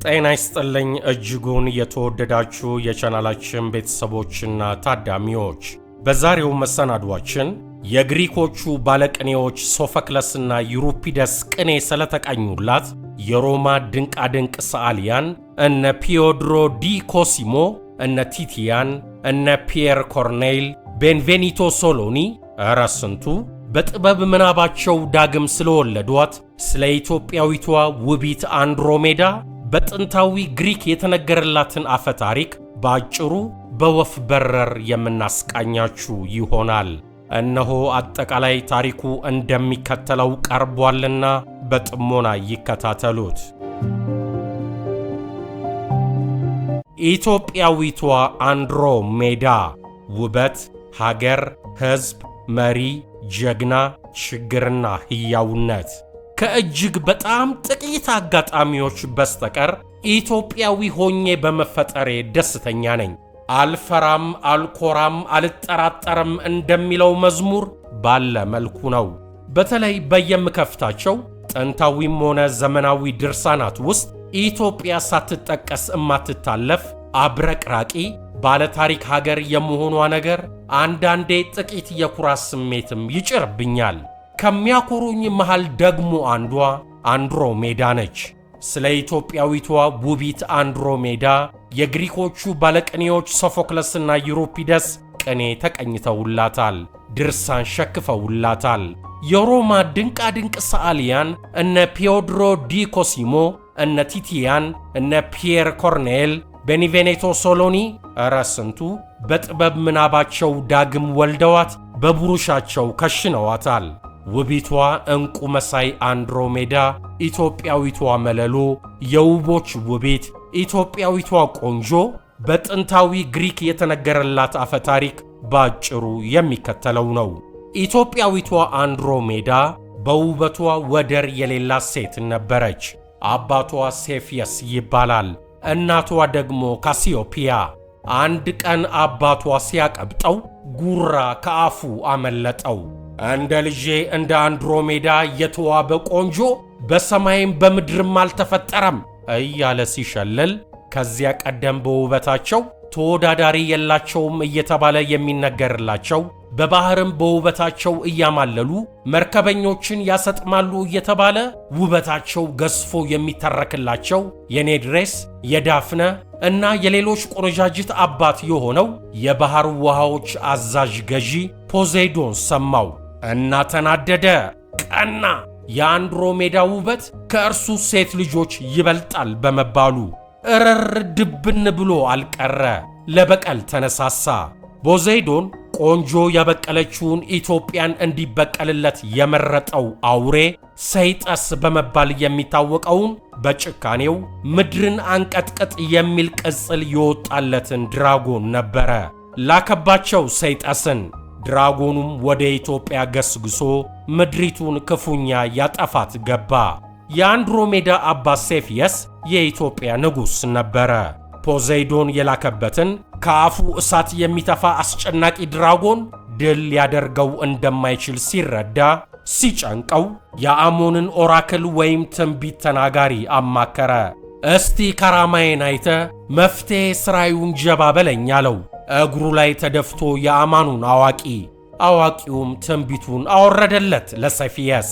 ጤና ይስጥልኝ እጅጉን የተወደዳችሁ የቻናላችን ቤተሰቦችና ታዳሚዎች፣ በዛሬው መሰናዷችን የግሪኮቹ ባለቅኔዎች ሶፎክለስና ዩሪፒደስ ቅኔ ስለተቀኙላት የሮማ ድንቃድንቅ ሰዓሊያን እነ ፒዮድሮ ዲ ኮሲሞ፣ እነ ቲቲያን፣ እነ ፒየር ኮርኔል፣ ቤንቬኒቶ ሶሎኒ እረ ስንቱ በጥበብ ምናባቸው ዳግም ስለወለዷት ስለ ኢትዮጵያዊቷ ውቢት አንድሮሜዳ በጥንታዊ ግሪክ የተነገረላትን አፈ ታሪክ በአጭሩ በወፍ በረር የምናስቃኛችሁ ይሆናል። እነሆ አጠቃላይ ታሪኩ እንደሚከተለው ቀርቧልና በጥሞና ይከታተሉት። ኢትዮጵያዊቷ አንድሮሜዳ ውበት፣ ሀገር፣ ሕዝብ፣ መሪ፣ ጀግና፣ ችግርና ሕያውነት ከእጅግ በጣም ጥቂት አጋጣሚዎች በስተቀር ኢትዮጵያዊ ሆኜ በመፈጠሬ ደስተኛ ነኝ። አልፈራም፣ አልኮራም፣ አልጠራጠርም እንደሚለው መዝሙር ባለ መልኩ ነው። በተለይ በየምከፍታቸው ጥንታዊም ሆነ ዘመናዊ ድርሳናት ውስጥ ኢትዮጵያ ሳትጠቀስ እማትታለፍ አብረቅራቂ ባለታሪክ ሀገር የመሆኗ ነገር አንዳንዴ ጥቂት የኩራት ስሜትም ይጭርብኛል። ከሚያኮሩኝ መሃል ደግሞ አንዷ አንድሮሜዳ ነች። ስለ ኢትዮጵያዊቷ ውቢት አንድሮሜዳ የግሪኮቹ ባለቅኔዎች ሶፎክለስና ዩሪፒደስ ቅኔ ተቀኝተውላታል፣ ድርሳን ሸክፈውላታል። የሮማ ድንቃድንቅ ሰዓሊያን እነ ፒዮድሮ ዲ ኮሲሞ፣ እነ ቲቲያን፣ እነ ፒየር ኮርኔል፣ ቤንቬኒቶ ሶሎኒ እረ ስንቱ በጥበብ ምናባቸው ዳግም ወልደዋት በብሩሻቸው ከሽነዋታል። ውቢቷ ዕንቁ መሳይ አንድሮሜዳ፣ ኢትዮጵያዊቷ መለሎ፣ የውቦች ውቢት፣ ኢትዮጵያዊቷ ቆንጆ በጥንታዊ ግሪክ የተነገረላት አፈ ታሪክ ባጭሩ የሚከተለው ነው። ኢትዮጵያዊቷ አንድሮሜዳ በውበቷ ወደር የሌላት ሴት ነበረች። አባቷ ሴፊየስ ይባላል፣ እናቷ ደግሞ ካሲዮፒያ። አንድ ቀን አባቷ ሲያቀብጠው ጉራ ከአፉ አመለጠው። እንደ ልጄ እንደ አንድሮሜዳ የተዋበ ቆንጆ በሰማይም በምድርም አልተፈጠረም እያለ ሲሸልል፣ ከዚያ ቀደም በውበታቸው ተወዳዳሪ የላቸውም እየተባለ የሚነገርላቸው በባህርም በውበታቸው እያማለሉ መርከበኞችን ያሰጥማሉ እየተባለ ውበታቸው ገዝፎ የሚተረክላቸው የኔድሬስ፣ የዳፍነ እና የሌሎች ቆነጃጅት አባት የሆነው የባህር ውሃዎች አዛዥ ገዢ ፖሴይዶን ሰማው እና ተናደደ፣ ቀና። የአንድሮሜዳ ውበት ከእርሱ ሴት ልጆች ይበልጣል በመባሉ እረር ድብን ብሎ አልቀረ፣ ለበቀል ተነሳሳ። ፖሴይዶን ቆንጆ ያበቀለችውን ኢትዮጵያን እንዲበቀልለት የመረጠው አውሬ ሰይጠስ በመባል የሚታወቀውን በጭካኔው ምድርን አንቀጥቅጥ የሚል ቅጽል የወጣለትን ድራጎን ነበረ። ላከባቸው ሰይጠስን። ድራጎኑም ወደ ኢትዮጵያ ገስግሶ ምድሪቱን ክፉኛ ያጠፋት ገባ። የአንድሮሜዳ አባት ሴፊየስ የኢትዮጵያ ንጉሥ ነበረ። ፖሴይዶን የላከበትን ከአፉ እሳት የሚተፋ አስጨናቂ ድራጎን ድል ሊያደርገው እንደማይችል ሲረዳ ሲጨንቀው የአሞንን ኦራክል ወይም ትንቢት ተናጋሪ አማከረ። እስቲ ካራማዬን አይተ መፍትሔ ሥራዩን ጀባ በለኝ አለው። እግሩ ላይ ተደፍቶ የአማኑን አዋቂውም ትንቢቱን አወረደለት ለሴፊየስ።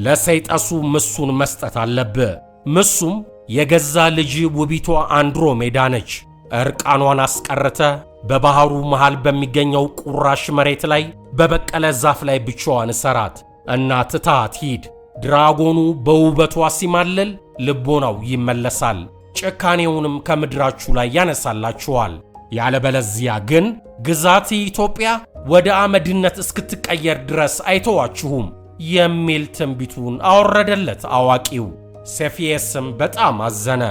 ለሰይጠሱ ምሱን መስጠት አለብህ። ምሱም የገዛ ልጅ ውቢቷ አንድሮሜዳ ነች። ዕርቃኗን አስቀርተ በባህሩ መሃል በሚገኘው ቁራሽ መሬት ላይ በበቀለ ዛፍ ላይ ብቻዋን እሰራት እና ትታት ሂድ። ድራጎኑ በውበቷ ሲማልል ልቦናው ይመለሳል፣ ጭካኔውንም ከምድራችሁ ላይ ያነሳላችኋል። ያለበለዚያ ግን ግዛት ኢትዮጵያ ወደ አመድነት እስክትቀየር ድረስ አይተዋችሁም የሚል ትንቢቱን አወረደለት አዋቂው። ሴፊየስም በጣም አዘነ፣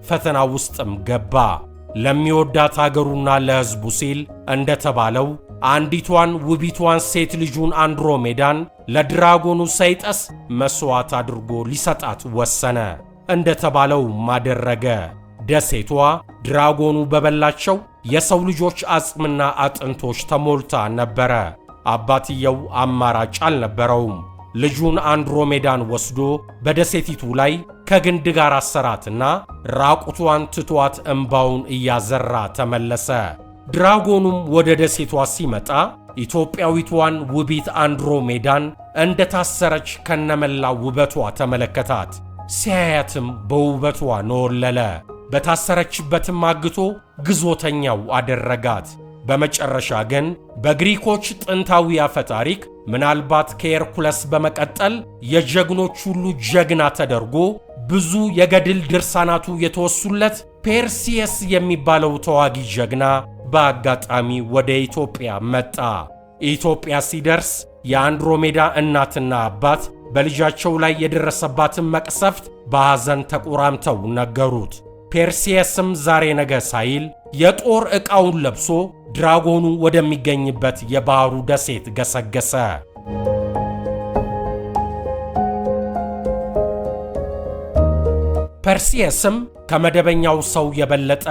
ፈተና ውስጥም ገባ። ለሚወዳት አገሩና ለሕዝቡ ሲል እንደተባለው አንዲቷን ውቢቷን ሴት ልጁን አንድሮሜዳን ለድራጎኑ ሰይጠስ መሥዋዕት አድርጎ ሊሰጣት ወሰነ። እንደተባለውም አደረገ። ደሴቷ ድራጎኑ በበላቸው የሰው ልጆች አጽምና አጥንቶች ተሞልታ ነበረ። አባትየው አማራጭ አልነበረውም። ልጁን አንድሮሜዳን ወስዶ በደሴቲቱ ላይ ከግንድ ጋር አሰራትና ራቁቷን ትቷት እምባውን እያዘራ ተመለሰ። ድራጎኑም ወደ ደሴቷ ሲመጣ ኢትዮጵያዊቷን ውቢት አንድሮሜዳን እንደታሰረች ከነመላ ውበቷ ተመለከታት። ሲያያትም በውበቷ ነወለለ። በታሰረችበትም አግቶ ግዞተኛው አደረጋት። በመጨረሻ ግን በግሪኮች ጥንታዊ አፈ ታሪክ ምናልባት ከሄርኩለስ በመቀጠል የጀግኖች ሁሉ ጀግና ተደርጎ ብዙ የገድል ድርሳናቱ የተወሱለት ፔርሲየስ የሚባለው ተዋጊ ጀግና በአጋጣሚ ወደ ኢትዮጵያ መጣ። ኢትዮጵያ ሲደርስ የአንድሮሜዳ እናትና አባት በልጃቸው ላይ የደረሰባትን መቅሰፍት በሐዘን ተቆራምተው ነገሩት። ፔርሲየስም ዛሬ ነገ ሳይል የጦር ዕቃውን ለብሶ ድራጎኑ ወደሚገኝበት የባሕሩ ደሴት ገሰገሰ። ፐርሲየስም ከመደበኛው ሰው የበለጠ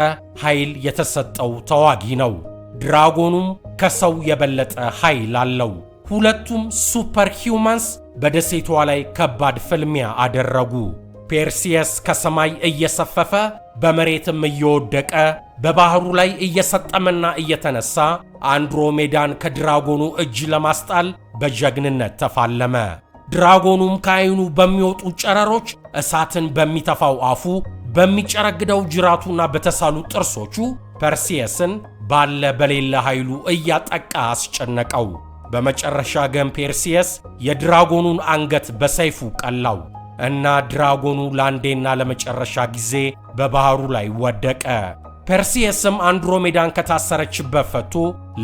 ኃይል የተሰጠው ተዋጊ ነው። ድራጎኑም ከሰው የበለጠ ኃይል አለው። ሁለቱም ሱፐር ሂውማንስ በደሴቷ ላይ ከባድ ፍልሚያ አደረጉ። ፔርሲየስ ከሰማይ እየሰፈፈ በመሬትም እየወደቀ በባሕሩ ላይ እየሰጠመና እየተነሳ አንድሮሜዳን ከድራጎኑ እጅ ለማስጣል በጀግንነት ተፋለመ። ድራጎኑም ከዓይኑ በሚወጡ ጨረሮች፣ እሳትን በሚተፋው አፉ፣ በሚጨረግደው ጅራቱና በተሳሉ ጥርሶቹ ፐርሲየስን ባለ በሌለ ኃይሉ እያጠቃ አስጨነቀው። በመጨረሻ ግን ፔርሲየስ የድራጎኑን አንገት በሰይፉ ቀላው እና ድራጎኑ ለአንዴና ለመጨረሻ ጊዜ በባሕሩ ላይ ወደቀ። ፐርሲየስም አንድሮሜዳን ከታሰረችበት ፈቶ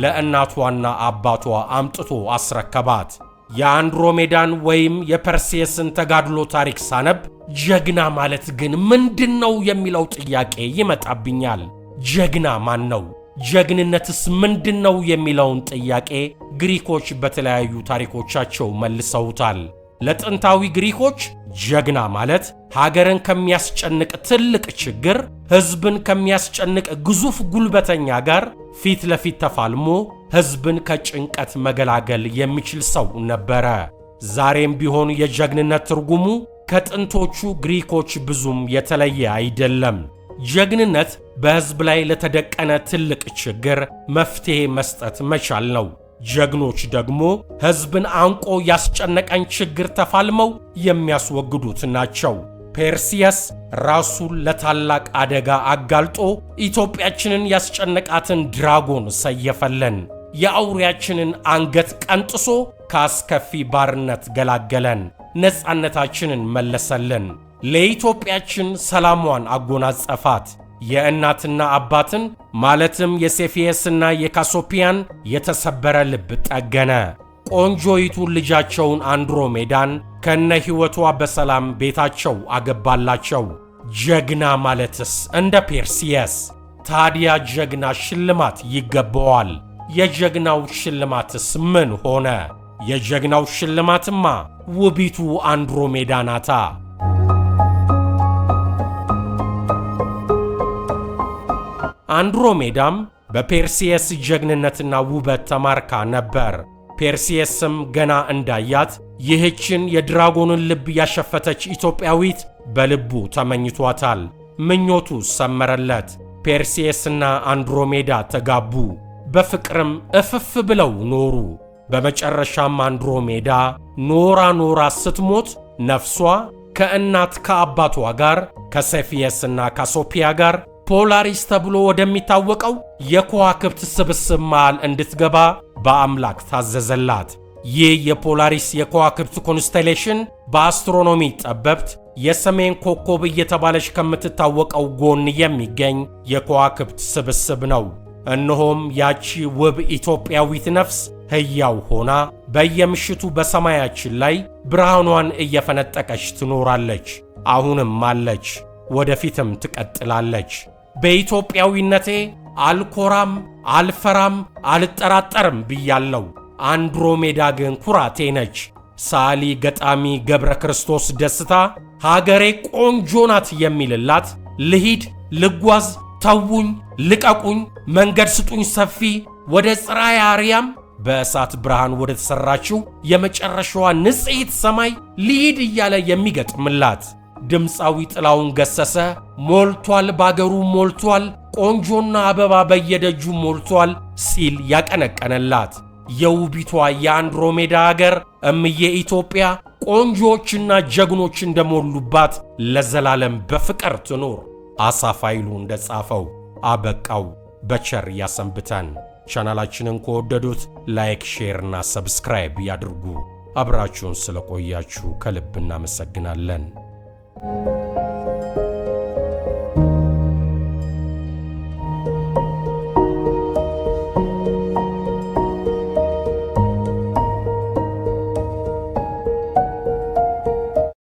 ለእናቷና አባቷ አምጥቶ አስረከባት። የአንድሮሜዳን ወይም የፐርሲየስን ተጋድሎ ታሪክ ሳነብ ጀግና ማለት ግን ምንድነው የሚለው ጥያቄ ይመጣብኛል። ጀግና ማን ነው? ጀግንነትስ ምንድነው የሚለውን ጥያቄ ግሪኮች በተለያዩ ታሪኮቻቸው መልሰውታል። ለጥንታዊ ግሪኮች ጀግና ማለት ሀገርን ከሚያስጨንቅ ትልቅ ችግር፣ ሕዝብን ከሚያስጨንቅ ግዙፍ ጉልበተኛ ጋር ፊት ለፊት ተፋልሞ ሕዝብን ከጭንቀት መገላገል የሚችል ሰው ነበረ። ዛሬም ቢሆን የጀግንነት ትርጉሙ ከጥንቶቹ ግሪኮች ብዙም የተለየ አይደለም። ጀግንነት በሕዝብ ላይ ለተደቀነ ትልቅ ችግር መፍትሔ መስጠት መቻል ነው። ጀግኖች ደግሞ ሕዝብን አንቆ ያስጨነቀን ችግር ተፋልመው የሚያስወግዱት ናቸው። ፔርሲየስ ራሱን ለታላቅ አደጋ አጋልጦ ኢትዮጵያችንን ያስጨነቃትን ድራጎን ሰየፈለን። የአውሬያችንን አንገት ቀንጥሶ ከአስከፊ ባርነት ገላገለን። ነፃነታችንን መለሰልን። ለኢትዮጵያችን ሰላሟን አጎናጸፋት። የእናትና አባትን ማለትም የሴፊየስና የካሶፒያን የተሰበረ ልብ ጠገነ። ቆንጆይቱን ልጃቸውን አንድሮሜዳን ከነ ሕይወቷ በሰላም ቤታቸው አገባላቸው። ጀግና ማለትስ እንደ ፔርሲየስ። ታዲያ ጀግና ሽልማት ይገባዋል። የጀግናው ሽልማትስ ምን ሆነ? የጀግናው ሽልማትማ ውቢቱ አንድሮሜዳ ናታ። አንድሮሜዳም በፔርሲየስ ጀግንነትና ውበት ተማርካ ነበር። ፔርሲየስም ገና እንዳያት ይህችን የድራጎንን ልብ ያሸፈተች ኢትዮጵያዊት በልቡ ተመኝቷታል። ምኞቱ ሰመረለት። ፔርሲየስና አንድሮሜዳ ተጋቡ። በፍቅርም እፍፍ ብለው ኖሩ። በመጨረሻም አንድሮሜዳ ኖራ ስትሞት ነፍሷ ከእናት ከአባቷ ጋር ከሴፊየስና ካሶፒያ ጋር ፖላሪስ ተብሎ ወደሚታወቀው የከዋክብት ስብስብ መሃል እንድትገባ በአምላክ ታዘዘላት። ይህ የፖላሪስ የከዋክብት ኮንስቴሌሽን በአስትሮኖሚ ጠበብት የሰሜን ኮከብ እየተባለች ከምትታወቀው ጎን የሚገኝ የከዋክብት ስብስብ ነው። እነሆም ያቺ ውብ ኢትዮጵያዊት ነፍስ ሕያው ሆና በየምሽቱ በሰማያችን ላይ ብርሃኗን እየፈነጠቀች ትኖራለች። አሁንም አለች፣ ወደፊትም ትቀጥላለች። በኢትዮጵያዊነቴ አልኮራም፣ አልፈራም፣ አልጠራጠርም ብያለው። አንድሮሜዳ ግን ኩራቴ ነች። ሳሊ ገጣሚ ገብረ ክርስቶስ ደስታ ሀገሬ ቆንጆ ናት የሚልላት ልሂድ፣ ልጓዝ፣ ተውኝ፣ ልቀቁኝ፣ መንገድ ስጡኝ ሰፊ ወደ ጽርሐ አርያም በእሳት ብርሃን ወደ ተሰራችው የመጨረሻዋ ንጽሕት ሰማይ ሊሂድ እያለ የሚገጥምላት ድምፃዊ ጥላሁን ገሰሰ ሞልቷል ባገሩ ሞልቷል ቆንጆና አበባ በየደጁ ሞልቷል ሲል ያቀነቀነላት የውቢቷ የአንድሮሜዳ አገር እምዬ ኢትዮጵያ ቆንጆዎችና ጀግኖች እንደሞሉባት ለዘላለም በፍቅር ትኖር። አሳፍ ኃይሉ እንደጻፈው አበቃው። በቸር ያሰንብተን። ቻናላችንን ከወደዱት ላይክ፣ ሼር እና ሰብስክራይብ ያድርጉ። አብራችሁን ስለቆያችሁ ከልብ እናመሰግናለን።